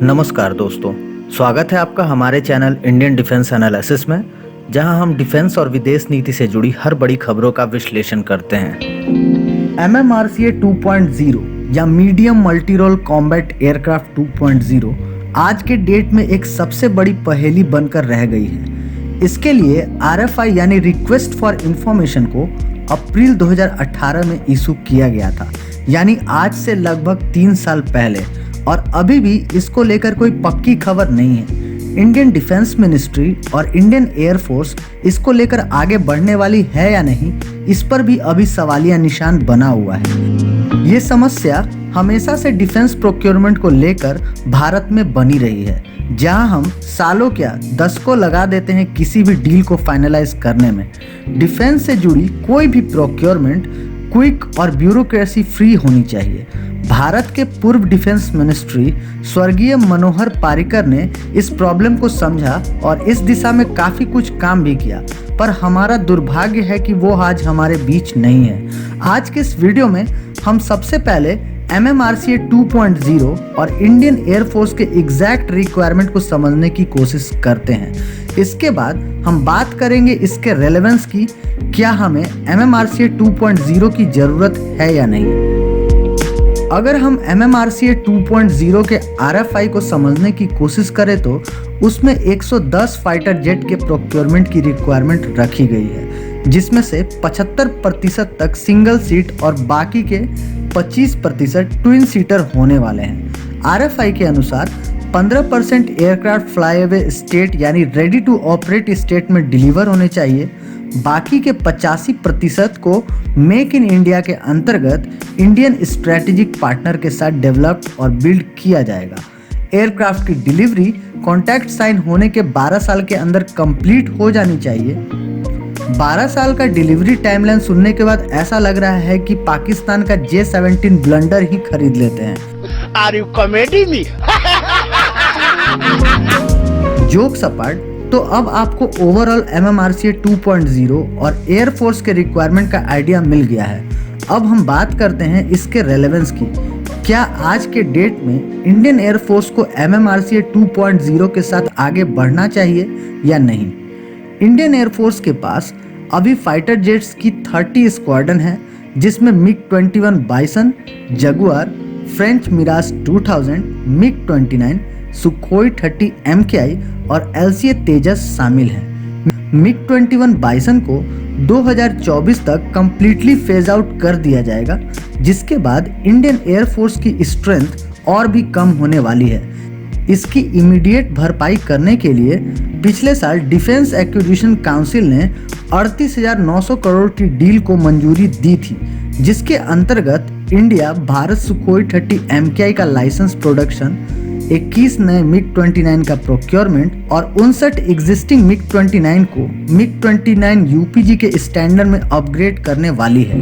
नमस्कार दोस्तों, स्वागत है आपका हमारे चैनल इंडियन डिफेंस एनालिसिस में, जहां हम डिफेंस और विदेश नीति से जुड़ी हर बड़ी खबरों का विश्लेषण करते हैं। MMRCA 2.0 या medium multi role combat aircraft 2.0 आज के डेट में एक सबसे बड़ी पहेली बनकर रह गई है। इसके लिए RFI यानी रिक्वेस्ट फॉर इंफॉर्मेशन को अप्रैल 2018 में इशू किया गया था, यानी आज से लगभग 3 साल पहले, और अभी भी इसको लेकर कोई पक्की खबर नहीं है। इंडियन डिफेंस मिनिस्ट्री और इंडियन एयरफोर्स इसको लेकर आगे बढ़ने वाली है या नहीं, इस पर भी अभी सवालिया निशान बना हुआ है। ये समस्या हमेशा से डिफेंस प्रोक्योरमेंट को लेकर भारत में बनी रही है, जहां हम सालों क्या दशकों लगा देते हैं किसी भी डील को फाइनलाइज करने में। डिफेंस से जुड़ी कोई भी प्रोक्योरमेंट क्विक और ब्यूरोक्रेसी फ्री होनी चाहिए। भारत के पूर्व डिफेंस मिनिस्ट्री स्वर्गीय मनोहर पारिकर ने इस प्रॉब्लम को समझा और इस दिशा में काफ़ी कुछ काम भी किया, पर हमारा दुर्भाग्य है कि वो आज हमारे बीच नहीं है। आज के इस वीडियो में हम सबसे पहले MMRCA 2.0 और इंडियन एयरफोर्स के एग्जैक्ट रिक्वायरमेंट को समझने की कोशिश करते हैं। इसके बाद हम बात करेंगे इसके रेलेवेंस की, क्या हमें MMRCA 2.0 की ज़रूरत है या नहीं। अगर हम MMRCA 2.0 के RFI को समझने की कोशिश करें तो उसमें 110 फाइटर जेट के प्रोक्योरमेंट की रिक्वायरमेंट रखी गई है, जिसमें से 75% तक सिंगल सीट और बाकी के 25% ट्विन सीटर होने वाले हैं। RFI के अनुसार 15% एयरक्राफ्ट फ्लाईअवे स्टेट यानी रेडी टू ऑपरेट स्टेट में डिलीवर होने चाहिए। बाकी के 85% को मेक इन इंडिया के अंतर्गत इंडियन स्ट्रेटेजिक पार्टनर के साथ डेवलप और बिल्ड किया जाएगा। एयरक्राफ्ट की डिलीवरी कॉन्ट्रैक्ट साइन होने के 12 साल के अंदर कंप्लीट हो जानी चाहिए। 12 साल का डिलीवरी टाइमलाइन सुनने के बाद ऐसा लग रहा है कि पाकिस्तान का J-17 ब्लंडर ही खरीद लेते हैं। Are you kidding me? Joke सपाट, तो अब आपको ओवरऑल MMRCA 2.0 और एयरफोर्स के रिक्वायरमेंट का आइडिया मिल गया है। अब हम बात करते हैं इसके रेलेवेंस की। क्या आज के डेट में इंडियन एयरफोर्स को MMRCA 2.0 के साथ आगे बढ़ना चाहिए या नहीं। इंडियन एयरफोर्स के पास अभी फाइटर जेट्स की 30 स्क्वाड्रन है, जिसमें MiG-21 Bison, Jaguar, French Mirage 2000, MiG-29, Sukhoi 30 MKI और LCA तेजस शामिल हैं। MiG-21 बाइसन को 2024 तक कंप्लीटली फेज आउट कर दिया जाएगा, जिसके बाद इंडियन एयरफोर्स की स्ट्रेंथ और भी कम होने वाली है। इसकी इमीडिएट भरपाई करने के लिए पिछले साल डिफेंस एक्विजिशन काउंसिल ने 38,900 करोड़ की डील को मंजूरी दी थी, जिसके अंतर्गत इंडिया भारत सुखोई 30 MKI का लाइसेंस प्रोडक्शन, 21 नए MiG-29 का प्रोक्योरमेंट और 59 एग्जिस्टिंग MiG-29 को MiG-29 UPG के स्टैंडर्ड में अपग्रेड करने वाली है।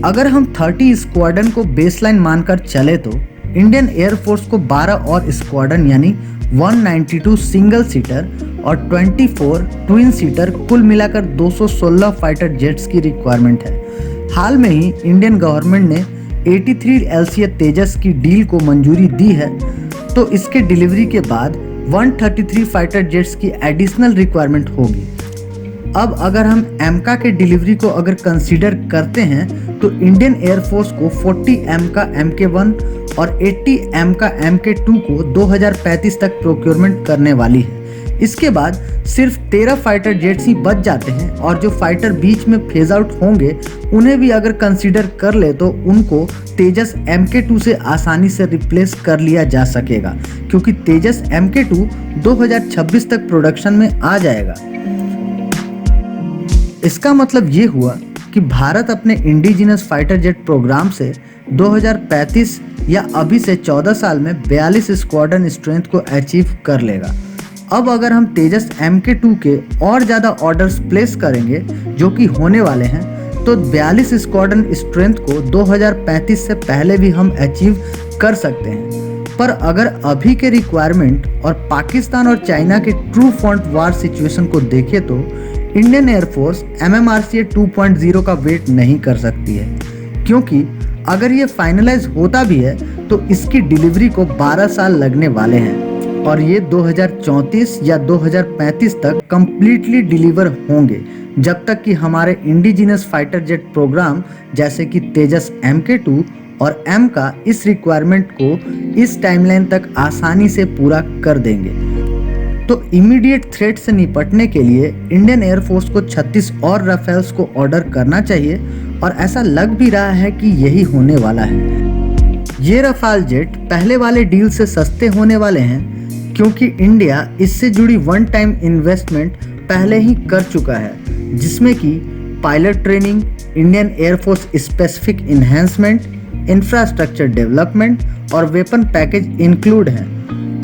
अगर हम 30 स्क्वाड्रन को बेसलाइन मानकर चले तो इंडियन एयरफोर्स को 12 और स्क्वाड्रन यानी 192 सिंगल सीटर और 24 ट्विन सीटर कुल मिलाकर 216 फाइटर जेट्स की रिक्वायरमेंट है। हाल में ही इंडियन गवर्नमेंट ने 83 LCA तेजस की डील को मंजूरी दी है, तो इसके डिलीवरी के बाद 133 फाइटर जेट्स की एडिशनल रिक्वायरमेंट होगी। अब अगर हम एमका के डिलीवरी को अगर कंसीडर करते हैं तो इंडियन एयरफोर्स को 40 एमका MK1 और 80 एमका MK2 को 2035 तक प्रोक्योरमेंट करने वाली है। इसके बाद सिर्फ 13 फाइटर जेट्स ही बच जाते हैं, और जो फाइटर बीच में फेज आउट होंगे उन्हें भी अगर कंसीडर कर ले तो उनको तेजस MK2 से आसानी से रिप्लेस कर लिया जा सकेगा, क्योंकि तेजस MK2 2026 तक प्रोडक्शन में आ जाएगा। इसका मतलब ये हुआ कि भारत अपने इंडिजिनस फाइटर जेट प्रोग्राम से 2035 या अभी से 14 साल में 42 स्क्वाड्रन स्ट्रेंथ को अचीव कर लेगा। अब अगर हम तेजस MK2 के और ज़्यादा ऑर्डर्स प्लेस करेंगे, जो कि होने वाले हैं, तो 42 स्क्वाड्रन स्ट्रेंथ को 2035 से पहले भी हम अचीव कर सकते हैं। पर अगर अभी के रिक्वायरमेंट और पाकिस्तान और चाइना के ट्रू फ्रंट वार सिचुएशन को देखें तो इंडियन एयरफोर्स MMRCA 2.0 का वेट नहीं कर सकती है, क्योंकि अगर ये फाइनलाइज होता भी है तो इसकी डिलीवरी को 12 साल लगने वाले हैं और ये 2034 या 2035 तक कंप्लीटली डिलीवर होंगे, जब तक कि हमारे इंडिजिनस फाइटर जेट प्रोग्राम जैसे कि तेजस MK2 और M का इस रिक्वायरमेंट को इस टाइमलाइन तक आसानी से पूरा कर देंगे। तो इमीडिएट थ्रेट से निपटने के लिए इंडियन एयरफोर्स को 36 और राफेल्स को ऑर्डर करना चाहिए और ऐसा लग भी रहा है कि यही होने वाला है। ये राफेल जेट पहले वाले डील से सस्ते होने वाले हैं क्योंकि इंडिया इससे जुड़ी वन टाइम इन्वेस्टमेंट पहले ही कर चुका है, जिसमें कि pilot training, Indian air force specific enhancement, infrastructure development और वेपन पैकेज इंक्लूड हैं।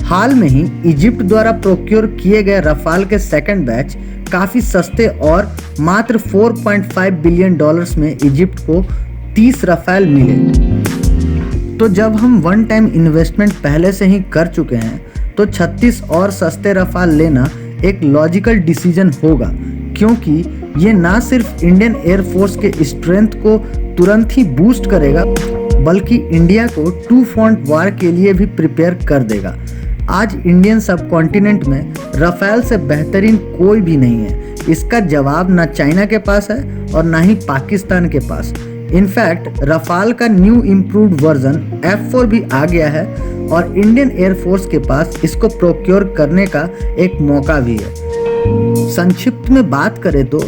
हाल में ही इजिप्ट द्वारा प्रोक्योर किए गए राफेल के सेकंड बैच काफ़ी सस्ते और मात्र $4.5 बिलियन में इजिप्ट को 30 राफेल मिले। तो जब हम वन टाइम इन्वेस्टमेंट पहले से ही कर चुके हैं तो 36 और सस्ते राफेल लेना एक लॉजिकल डिसीजन होगा, क्योंकि ये ना सिर्फ इंडियन एयरफोर्स के स्ट्रेंथ को तुरंत ही बूस्ट करेगा बल्कि इंडिया को टू फ्रंट वार के लिए भी प्रिपेयर कर देगा। आज इंडियन सबकॉन्टिनेंट में राफेल से बेहतरीन कोई भी नहीं है। इसका जवाब ना चाइना के पास है और ना ही पाकिस्तान के पास। इनफैक्ट राफेल का न्यू इम्प्रूव्ड वर्जन F4 भी आ गया है और इंडियन एयरफोर्स के पास इसको प्रोक्योर करने का एक मौका भी है। संक्षिप्त में बात करें तो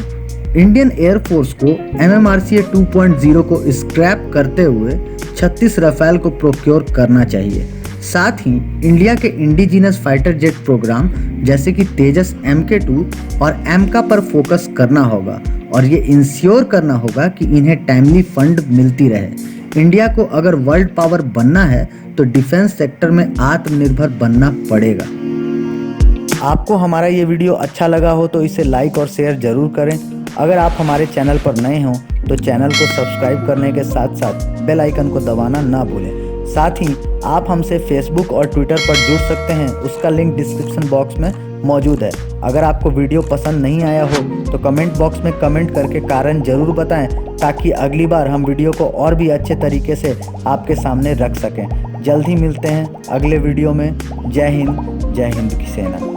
इंडियन एयरफोर्स को MMRCA 2.0 को स्क्रैप करते हुए 36 राफेल को प्रोक्योर करना चाहिए। साथ ही इंडिया के इंडिजिनस फाइटर जेट प्रोग्राम जैसे कि तेजस MK2 और M पर फोकस करना होगा और ये इंश्योर करना होगा कि इन्हें टाइमली फंड मिलती रहे। इंडिया को अगर वर्ल्ड पावर बनना है तो डिफेंस सेक्टर में आत्मनिर्भर बनना पड़ेगा। आपको हमारा ये वीडियो अच्छा लगा हो तो इसे लाइक और शेयर जरूर करें। अगर आप हमारे चैनल पर नए हों तो चैनल को सब्सक्राइब करने के साथ साथ बेल आइकन को दबाना ना भूलें। साथ ही आप हमसे फेसबुक और ट्विटर पर जुड़ सकते हैं, उसका लिंक डिस्क्रिप्शन बॉक्स में मौजूद है। अगर आपको वीडियो पसंद नहीं आया हो तो कमेंट बॉक्स में कमेंट करके कारण जरूर बताएं, ताकि अगली बार हम वीडियो को और भी अच्छे तरीके से आपके सामने रख सकें। जल्द ही मिलते हैं अगले वीडियो में। जय हिंद की सेना।